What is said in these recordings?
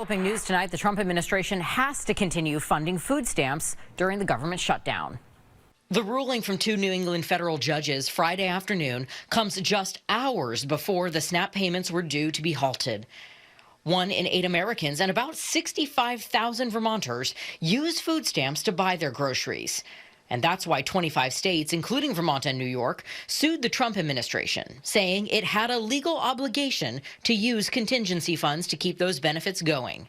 Developing news tonight, the Trump administration has to continue funding food stamps during the government shutdown. The ruling from two New England federal judges Friday afternoon comes just hours before the SNAP payments were due to be halted. 1 in 8 Americans and about 65,000 Vermonters use food stamps to buy their groceries. And that's why 25 states, including Vermont and New York, sued the Trump administration, saying it had a legal obligation to use contingency funds to keep those benefits going.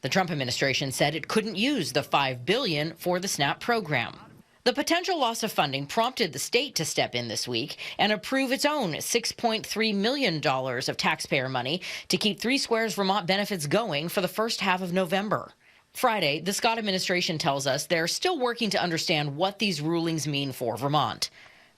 The Trump administration said it couldn't use the $5 billion for the SNAP program. The potential loss of funding prompted the state to step in this week and approve its own $6.3 million of taxpayer money to keep 3 Squares Vermont benefits going for the first half of November. Friday, the Scott administration tells us they're still working to understand what these rulings mean for Vermont.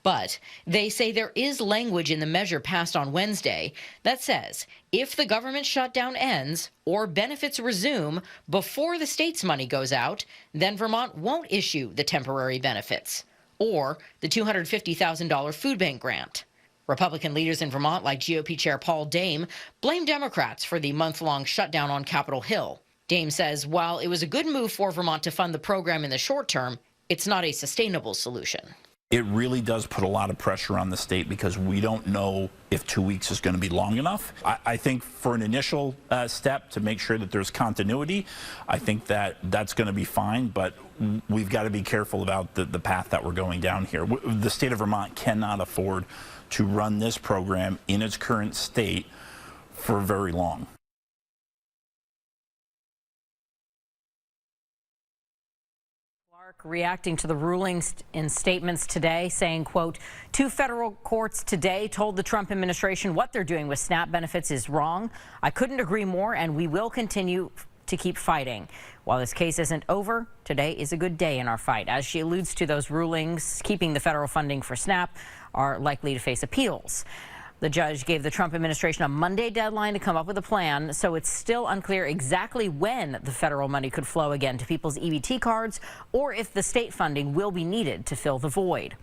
But they say there is language in the measure passed on Wednesday that says if the government shutdown ends or benefits resume before the state's money goes out, then Vermont won't issue the temporary benefits or the $250,000 food bank grant. Republican leaders in Vermont, like GOP Chair Paul Dame, blame Democrats for the month-long shutdown on Capitol Hill. Dame says while it was a good move for Vermont to fund the program in the short term, it's not a sustainable solution. It really does put a lot of pressure on the state because we don't know if 2 weeks is going to be long enough. I think for an initial step to make sure that there's continuity, I think that that's going to be fine, but we've got to be careful about the path that we're going down here. The state of Vermont cannot afford to run this program in its current state for very long. Reacting to the rulings in statements today, saying, quote, 2 federal courts today told the Trump administration what they're doing with SNAP benefits is wrong. I couldn't agree more, and we will continue to keep fighting. While this case isn't over, today is a good day in our fight. As she alludes to, those rulings keeping the federal funding for SNAP are likely to face appeals. The judge gave the Trump administration a Monday deadline to come up with a plan, so it's still unclear exactly when the federal money could flow again to people's EBT cards or if the state funding will be needed to fill the void.